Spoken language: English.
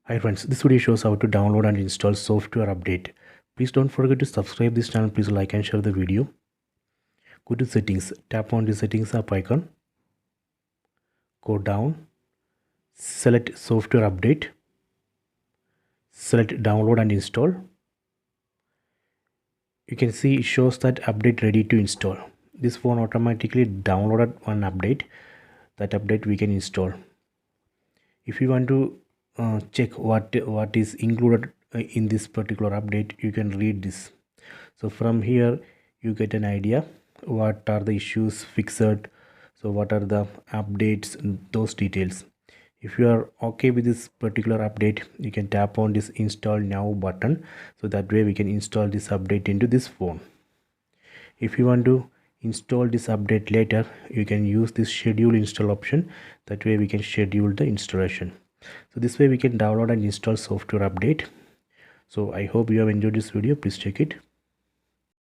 Hi friends, this video shows how to download and install software update. Please don't forget to subscribe this channel. Please like and share the video. Go to settings, tap on the settings app icon, go down, select software update, select download and install. You can see it shows that update ready to install. This phone automatically downloaded one update. That update we can install. If you want to check what is included in this particular update, you can read this. So from here you get an idea what are the issues fixed, so what are the updates and those details. If you are okay with this particular update, you can tap on this install now button, so that way we can install this update into this phone. If you want to install this update later, you can use this schedule install option. That way we can schedule the installation. So this way we can download and install software update. So I hope you have enjoyed this video. Please check it.